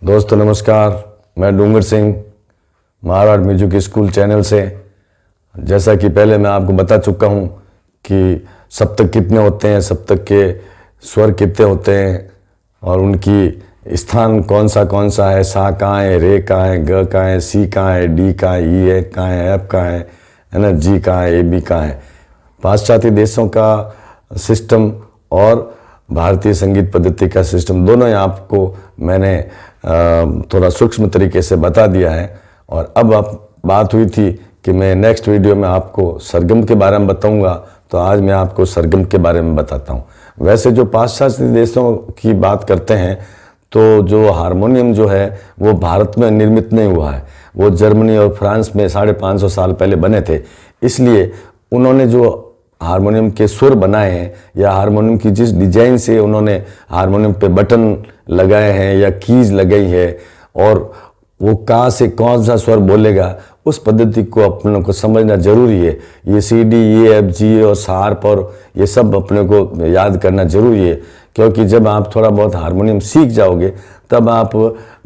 दोस्तों नमस्कार, मैं डूंगर सिंह महाराज म्यूजिक स्कूल चैनल से। जैसा कि पहले मैं आपको बता चुका हूँ कि सप्तक कितने होते हैं, सप्तक के स्वर कितने होते हैं और उनकी स्थान कौन सा है, सा कहाँ है, रे कहाँ है, ग कहाँ है, सी कहाँ है, डी कहाँ है, ई कहाँ है, एफ कहाँ है ना, जी कहाँ है, ए बी कहाँ है। पाश्चात्य देशों का सिस्टम और भारतीय संगीत पद्धति का सिस्टम दोनों ही आपको मैंने थोड़ा सूक्ष्म तरीके से बता दिया है। और अब बात हुई थी कि मैं नेक्स्ट वीडियो में आपको सरगम के बारे में बताऊंगा, तो आज मैं आपको सरगम के बारे में बताता हूं। वैसे जो पाश्चात्य देशों की बात करते हैं तो जो हारमोनियम जो है वो भारत में निर्मित नहीं हुआ है, वो जर्मनी और फ्रांस में 550 साल पहले बने थे। इसलिए उन्होंने जो हारमोनियम के सुर बनाए हैं या हारमोनियम की जिस डिजाइन से उन्होंने हारमोनियम पे बटन लगाए हैं या कीज लगाई है और वो कहाँ से कौन सा स्वर बोलेगा, उस पद्धति को अपने को समझना जरूरी है। ये सी डी ई एफ जी और शार्प और ये सब अपने को याद करना जरूरी है, क्योंकि जब आप थोड़ा बहुत हारमोनियम सीख जाओगे तब आप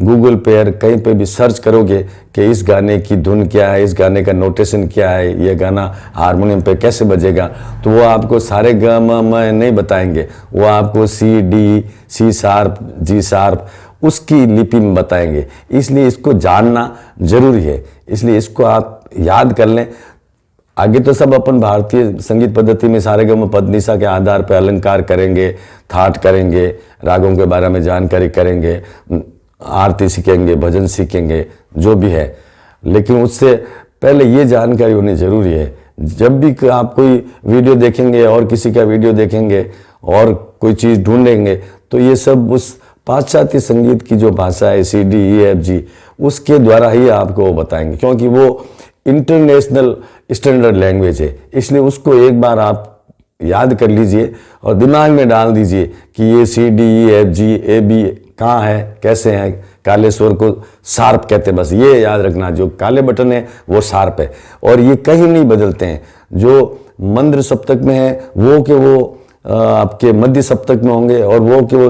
गूगल पे या कहीं पे भी सर्च करोगे कि इस गाने की धुन क्या है, इस गाने का नोटेशन क्या है, ये गाना हारमोनियम पे कैसे बजेगा, तो वो आपको सारे ग म नहीं बताएंगे, वो आपको C D, C sharp, G sharp उसकी लिपि में बताएंगे। इसलिए इसको जानना जरूरी है, इसलिए इसको आप याद कर लें। आगे तो सब अपन भारतीय संगीत पद्धति में सारे गम पद निशा के आधार पर अलंकार करेंगे, थाट करेंगे, रागों के बारे में जानकारी करेंगे, आरती सीखेंगे, भजन सीखेंगे, जो भी है। लेकिन उससे पहले ये जानकारी होनी जरूरी है। जब भी आप कोई वीडियो देखेंगे और किसी का वीडियो देखेंगे और कोई चीज़ ढूंढेंगे तो ये सब उस पाश्चात्य संगीत की जो भाषा है सी डी ई एफ जी उसके द्वारा ही आपको वो बताएंगे, क्योंकि वो इंटरनेशनल स्टैंडर्ड लैंग्वेज है। इसलिए उसको एक बार आप याद कर लीजिए और दिमाग में डाल दीजिए कि ये C D E F G A B कहाँ है, कैसे हैं। काले स्वर को शार्प कहते हैं, बस ये याद रखना, जो काले बटन है वो शार्प है और ये कहीं नहीं बदलते हैं। जो मंद्र सप्तक में है वो के वो आपके मध्य सप्तक में होंगे और वो के वो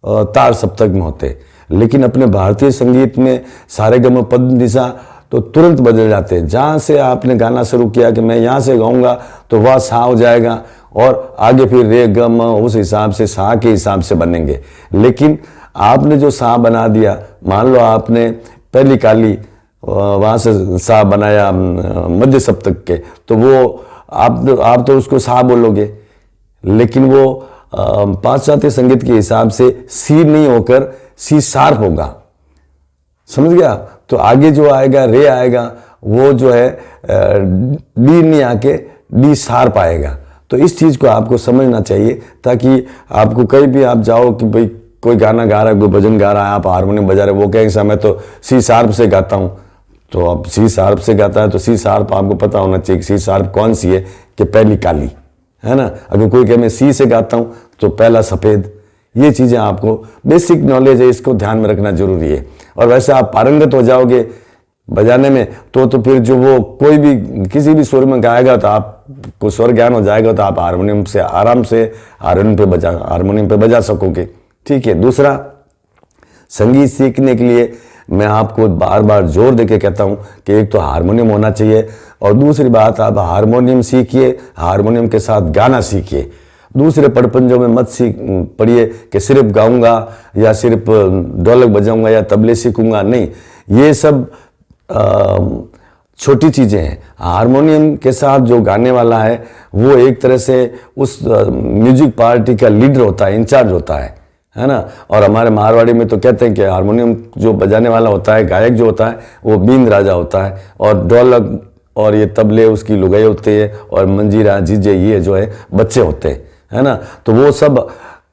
तार सप्तक में होते। लेकिन अपने भारतीय संगीत में सारे गम पद निशा तो तुरंत बदल जाते हैं। जहाँ से आपने गाना शुरू किया कि मैं यहाँ से गाऊंगा तो वह सा हो जाएगा और आगे फिर रे गम उस हिसाब से सा के हिसाब से बनेंगे। लेकिन आपने जो सा बना दिया, मान लो आपने पहली काली वहाँ से सा बनाया मध्य सप्तक के, तो वो आप तो उसको सा बोलोगे, लेकिन वो पाश्चात्य संगीत के हिसाब से सी नहीं होकर सी शार्प होगा। समझ गया? तो आगे जो आएगा रे आएगा वो जो है डी नहीं आके डी शार्प आएगा। तो इस चीज़ को आपको समझना चाहिए ताकि आपको कहीं भी आप जाओ कि भाई कोई गाना गा रहा है, कोई भजन गा रहा है, आप हारमोनियम बजा रहे, वो कहेंगे सर मैं तो सी शार्प से गाता हूँ। तो अब सी शार्प से गाता है तो सी शार्प आपको पता होना चाहिए कि सी शार्प कौन सी है, कि पहली काली है ना। अगर कोई कहे मैं सी से गाता हूँ तो पहला सफ़ेद। ये चीज़ें आपको बेसिक नॉलेज है, इसको ध्यान में रखना जरूरी है। और वैसे आप पारंगत हो जाओगे बजाने में तो फिर जो वो कोई भी किसी भी स्वर में गाएगा तो आपको स्वर ज्ञान हो जाएगा, तो आप हारमोनियम से आराम से हारमोनियम पे बजा सकोगे। ठीक है। दूसरा, संगीत सीखने के लिए मैं आपको बार बार जोर देके कहता हूँ कि एक तो हारमोनियम होना चाहिए और दूसरी बात आप हारमोनियम सीखिए, हारमोनियम के साथ गाना सीखिए। दूसरे पड़पंजों में मत पढ़िए कि सिर्फ गाऊंगा या सिर्फ ढोलक बजाऊंगा या तबले सीखूंगा, नहीं, ये सब छोटी चीज़ें हैं। हारमोनियम के साथ जो गाने वाला है वो एक तरह से उस म्यूजिक पार्टी का लीडर होता है, इंचार्ज होता है ना। और हमारे मारवाड़ी में तो कहते हैं कि हारमोनियम जो बजाने वाला होता है, गायक जो होता है, वो बींद राजा होता है और ढोलक और ये तबले उसकी लुगाई होती है और मंजीरा जीजे ये जो है बच्चे होते हैं, है ना। तो वो सब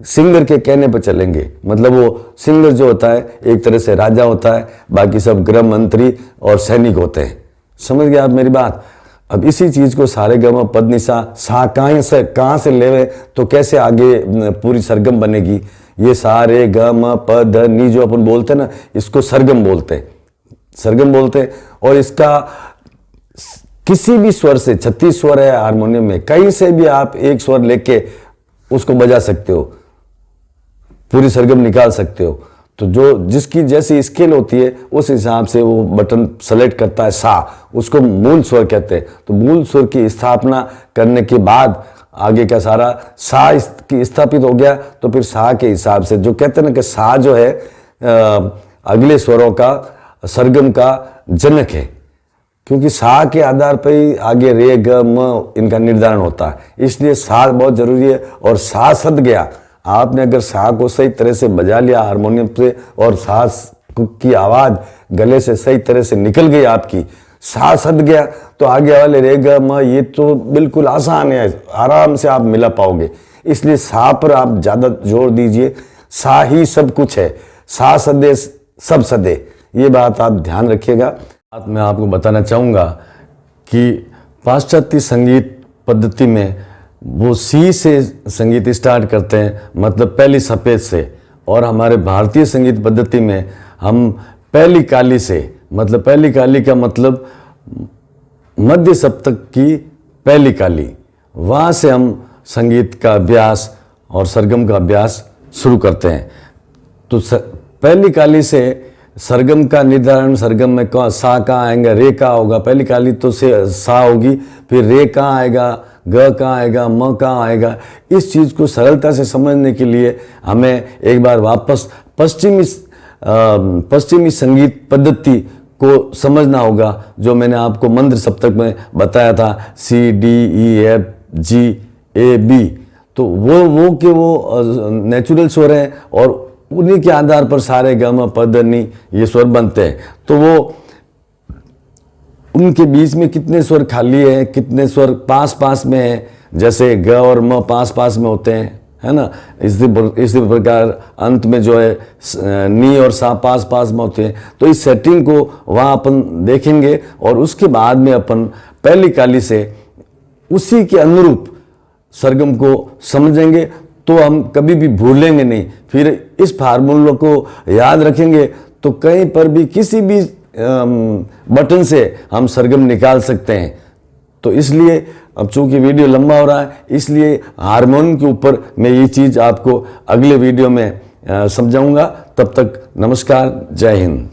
सिंगर के कहने पर चलेंगे। मतलब वो सिंगर जो होता है एक तरह से राजा होता है, बाकी सब गृह मंत्री और सैनिक होते हैं। समझ गए आप मेरी बात? अब इसी चीज़ को सारे गम पद निशा सा कहाँ से लेवे तो कैसे आगे पूरी सरगम बनेगी। ये सारे गम पद नी जो अपन बोलते हैं ना, इसको सरगम बोलते हैं, सरगम बोलते हैं। और इसका किसी भी स्वर से 36 स्वर है हारमोनियम में, कहीं से भी आप एक स्वर लेके उसको बजा सकते हो, पूरी सरगम निकाल सकते हो। तो जो जिसकी जैसी स्केल होती है उस हिसाब से वो बटन सेलेक्ट करता है सा, उसको मूल स्वर कहते हैं। तो मूल स्वर की स्थापना करने के बाद आगे का सारा सा की स्थापित हो गया, तो फिर सा के हिसाब से जो कहते हैं ना कि सा जो है अगले स्वरों का सरगम का जनक है, क्योंकि सा के आधार पर ही आगे रे ग म इनका निर्धारण होता है। इसलिए सा बहुत जरूरी है। और सा सद गया, आपने अगर सा को सही तरह से बजा लिया हारमोनियम से और सा की आवाज गले से सही तरह से निकल गई आपकी, सा सद गया, तो आगे वाले रे ग म ये तो बिल्कुल आसान है, आराम से आप मिला पाओगे। इसलिए सा पर आप ज्यादा जोर दीजिए। सा ही सब कुछ है, सा सदे सब सदे, ये बात आप ध्यान रखिएगा। बात मैं आपको बताना चाहूँगा कि पाश्चात्य संगीत पद्धति में वो सी से संगीत स्टार्ट करते हैं, मतलब पहली सफेद से, और हमारे भारतीय संगीत पद्धति में हम पहली काली से, मतलब पहली काली का मतलब मध्य सप्तक की पहली काली, वहाँ से हम संगीत का अभ्यास और सरगम का अभ्यास शुरू करते हैं। तो पहली काली से सरगम का निर्धारण, सरगम में सा कहाँ आएगा, रे कहाँ होगा, पहली काली तो से सा होगी, फिर रे कहाँ आएगा, ग कहाँ आएगा, म कहाँ आएगा। इस चीज़ को सरलता से समझने के लिए हमें एक बार वापस पश्चिमी संगीत पद्धति को समझना होगा, जो मैंने आपको मंद्र सप्तक में बताया था, C D E F G A B. तो वो नेचुरल स्वर हैं और उन्हीं के आधार पर सारे गम पद नी ये स्वर बनते हैं। तो वो उनके बीच में कितने स्वर खाली है, कितने स्वर पास पास में है, जैसे ग और म पास पास में होते हैं, है ना। इसी प्रकार अंत में जो है नी और सा पास पास में होते हैं। तो इस सेटिंग को वहाँ अपन देखेंगे और उसके बाद में अपन पहली काली से उसी के अनुरूप सरगम को समझेंगे, तो हम कभी भी भूलेंगे नहीं। फिर इस फार्मूलों को याद रखेंगे तो कहीं पर भी किसी भी बटन से हम सरगम निकाल सकते हैं। तो इसलिए अब चूंकि वीडियो लंबा हो रहा है, इसलिए हारमोनियम के ऊपर मैं ये चीज़ आपको अगले वीडियो में समझाऊंगा। तब तक नमस्कार, जय हिंद।